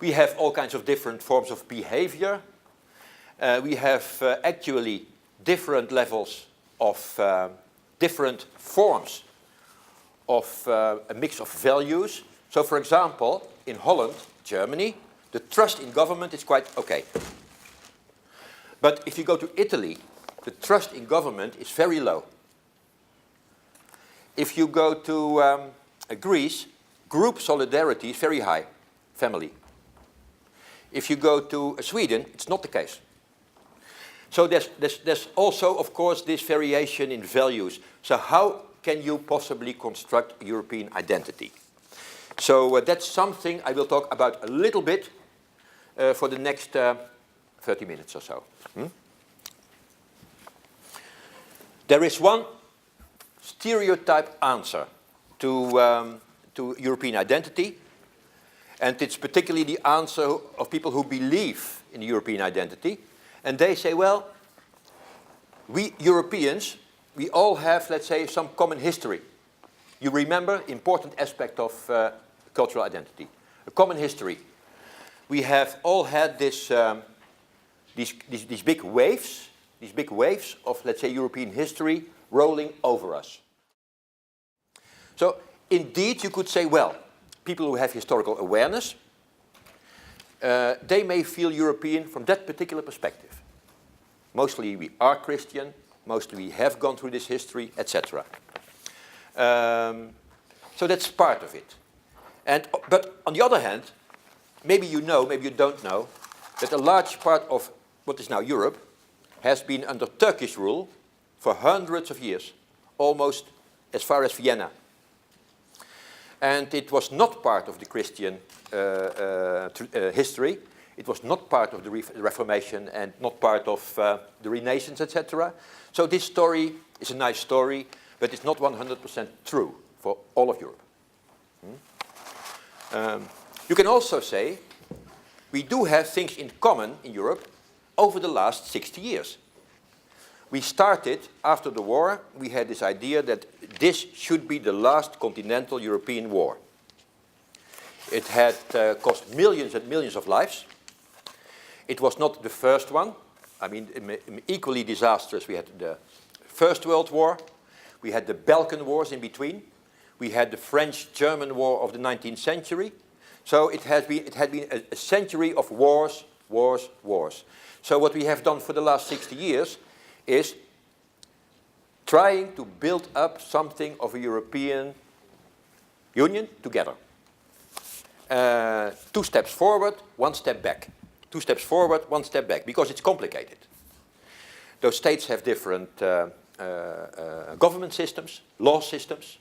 We have all kinds of different forms of behavior. We have actually different levels of different forms of a mix of values. So, for example, in Holland, Germany, the trust in government is quite okay. But if you go to Italy, the trust in government is very low. If you go to Greece, group solidarity is very high, family. If you go to Sweden, it's not the case. So there's also, of course, this variation in values. So how can you possibly construct European identity? So that's something I will talk about a little bit for the next 30 minutes or so. There is one stereotype answer to European identity, and it's particularly the answer of people who believe in European identity. And they say, well, we Europeans, we all have, let's say, some common history. You remember, important aspect of cultural identity, a common history. We have all had this, these big waves of, let's say, European history rolling over us. So, indeed, you could say, well, people who have historical awareness, they may feel European from that particular perspective. Mostly we are Christian, mostly we have gone through this history, etc. So that's part of it. But on the other hand, maybe you know, maybe you don't know, that a large part of what is now Europe has been under Turkish rule for hundreds of years, almost as far as Vienna. And it was not part of the Christian history. It was not part of the Reformation and not part of the Renaissance, etc. So this story is a nice story, but it's not 100% true for all of Europe. You can also say we do have things in common in Europe over the last 60 years. We started, after the war, we had this idea that this should be the last continental European war. It had cost millions and millions of lives. It was not the first one. I mean, equally disastrous. We had the First World War. We had the Balkan Wars in between. We had the French-German War of the 19th century. So it had been a century of wars, wars, wars. So what we have done for the last 60 years is trying to build up something of a European Union together. 2 steps forward, 1 step back. 2 steps forward, 1 step back, because it's complicated. Those states have different government systems, law systems,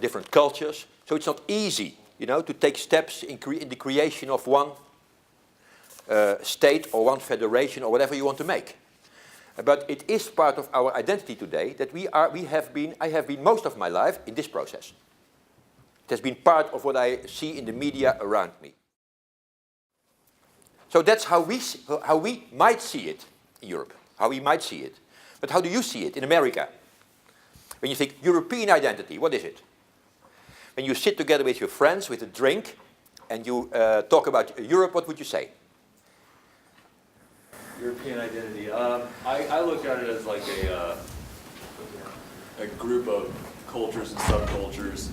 different cultures. So it's not easy, you know, to take steps in the creation of one state or one federation or whatever you want to make. But it is part of our identity today that I have been most of my life in this process. It has been part of what I see in the media around me. So that's how we might see it in Europe, how we might see it. But how do you see it in America? When you think European identity, what is it? When you sit together with your friends with a drink and you talk about Europe, what would you say? European identity. I look at it as like a group of cultures and subcultures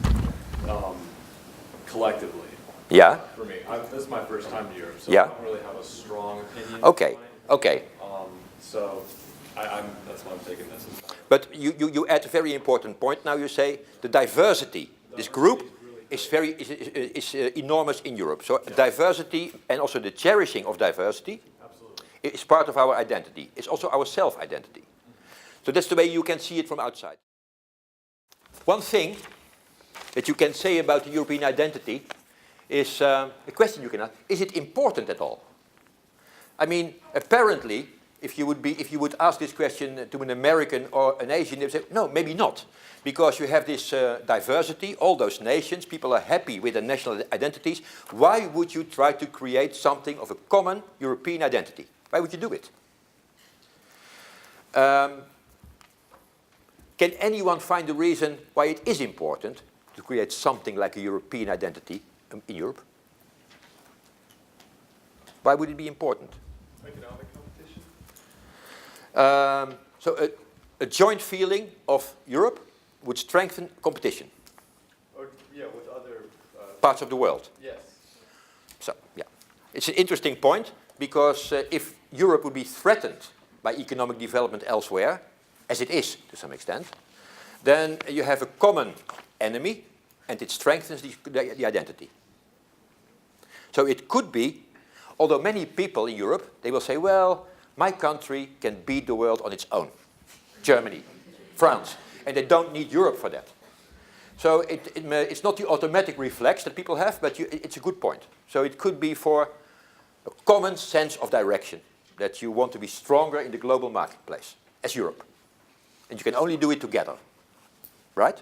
collectively. Yeah. For me, this is my first time to Europe, so yeah. I don't really have a strong opinion. Okay. Okay. So that's why I'm taking this. But you add a very important point. Now you say the diversity. This group is enormous in Europe. So diversity and also the cherishing of diversity is part of our identity. It's also our self-identity. So that's the way you can see it from outside. One thing that you can say about the European identity is a question you can ask: is it important at all? I mean, apparently, if you would ask this question to an American or an Asian, they would say, no, maybe not. Because you have this diversity, all those nations, people are happy with their national identities. Why would you try to create something of a common European identity? Why would you do it? Can anyone find a reason why it is important to create something like a European identity in Europe? Why would it be important? Economic competition? So a joint feeling of Europe would strengthen competition. Or, yeah, with other... Parts of the world. Yes. So, yeah. It's an interesting point, because if Europe would be threatened by economic development elsewhere, as it is to some extent, then you have a common enemy, and it strengthens the identity. So it could be, although many people in Europe, they will say, well, my country can beat the world on its own. Germany, France, and they don't need Europe for that. So it's not the automatic reflex that people have, but it's a good point. So it could be for a common sense of direction, that you want to be stronger in the global marketplace, as Europe. And you can only do it together, right?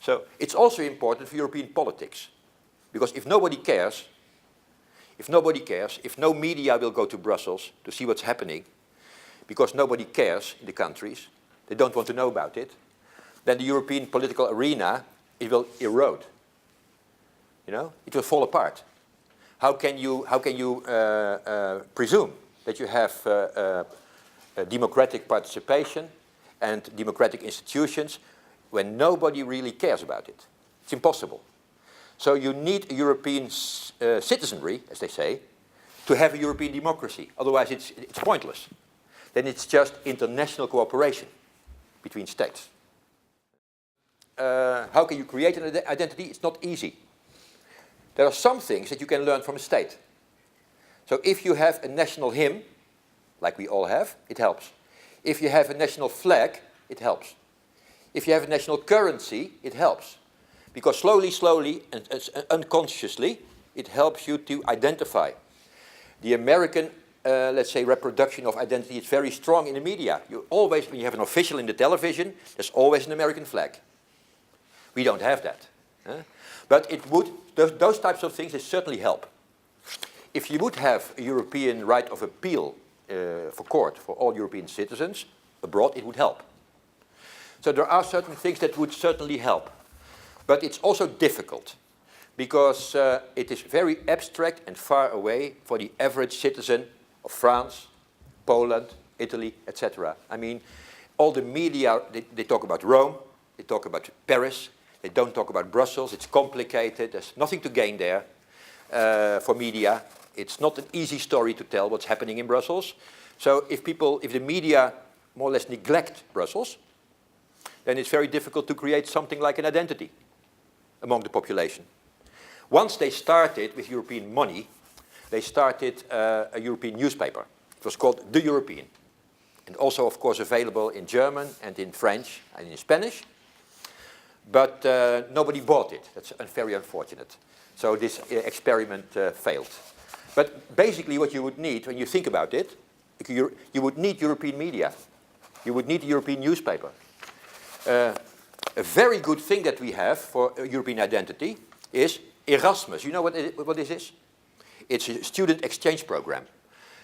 So it's also important for European politics, because if nobody cares, if no media will go to Brussels to see what's happening, because nobody cares in the countries, they don't want to know about it, then the European political arena, it will erode. You know, it will fall apart. How can you presume that you have democratic participation and democratic institutions when nobody really cares about it? It's impossible. So you need a European citizenry, as they say, to have a European democracy. Otherwise it's pointless. Then it's just international cooperation between states. How can you create an identity? It's not easy. There are some things that you can learn from a state. So if you have a national hymn, like we all have, it helps. If you have a national flag, it helps. If you have a national currency, it helps. Because slowly, and unconsciously, it helps you to identify. The American, let's say, reproduction of identity is very strong in the media. You always, when you have an official in the television, there's always an American flag. We don't have that. But it would, those types of things, it certainly help. If you would have a European right of appeal for court for all European citizens abroad, it would help. So there are certain things that would certainly help. But it's also difficult, because it is very abstract and far away for the average citizen of France, Poland, Italy, etc. I mean, all the media, they talk about Rome, they talk about Paris, they don't talk about Brussels. It's complicated, there's nothing to gain there for media. It's not an easy story to tell what's happening in Brussels. So if the media more or less neglect Brussels, then it's very difficult to create something like an identity among the population. Once they started with European money, they started a European newspaper. It was called The European. And also, of course, available in German and in French and in Spanish. But nobody bought it. That's very unfortunate. So this experiment failed. But basically what you would need, when you think about it, you would need European media. You would need a European newspaper. A very good thing that we have for European identity is Erasmus. You know what this is? It's a student exchange program.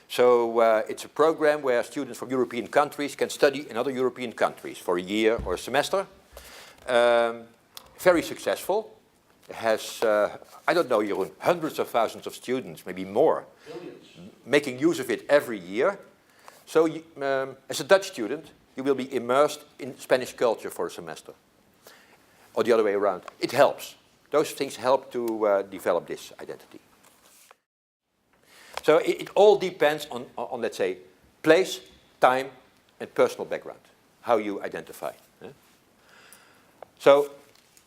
So it's a program where students from European countries can study in other European countries for a year or a semester. Very successful. It has, I don't know, Jeroen, hundreds of thousands of students, maybe more, making use of it every year. So as a Dutch student, you will be immersed in Spanish culture for a semester. Or the other way around. It helps. Those things help to develop this identity. So it all depends on, let's say, place, time, and personal background, how you identify. So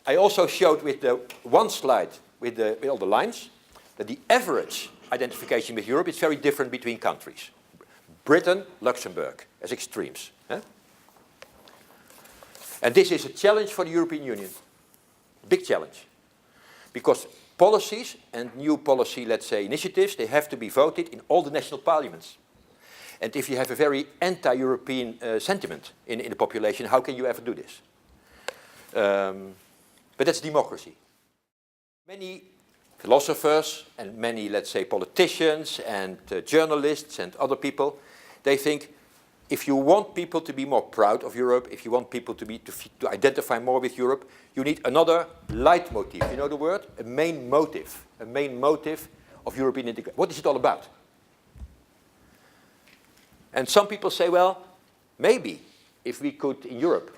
I also showed with the one slide with all the lines that the average identification with Europe is very different between countries. Britain, Luxembourg, as extremes. And this is a challenge for the European Union. Big challenge. Because policies and new policy, let's say, initiatives, they have to be voted in all the national parliaments. And if you have a very anti-European sentiment in the population, how can you ever do this? But that's democracy. Many philosophers and many, let's say, politicians and journalists and other people, they think if you want people to be more proud of Europe, if you want people to identify more with Europe, you need another leitmotif. You know the word? A main motive of European integration. What is it all about? And some people say, well, maybe if we could, in Europe,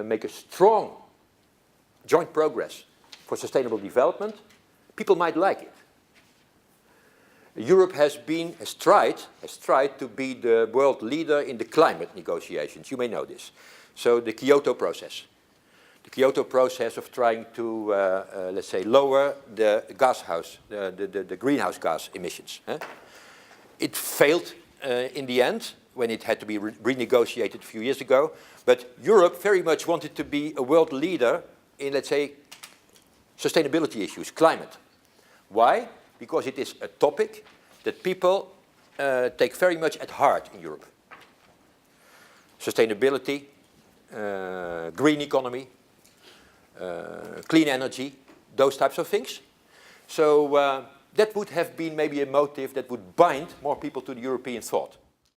make a strong joint progress for sustainable development, people might like it. Europe has tried to be the world leader in the climate negotiations. You may know this. So the Kyoto process. The Kyoto process of trying to, let's say, lower the the greenhouse gas emissions. It failed in the end when it had to be renegotiated a few years ago. But Europe very much wanted to be a world leader in, let's say, sustainability issues, climate. Why? Because it is a topic that people take very much at heart in Europe. Sustainability, green economy, clean energy, those types of things. So that would have been maybe a motive that would bind more people to the European thought.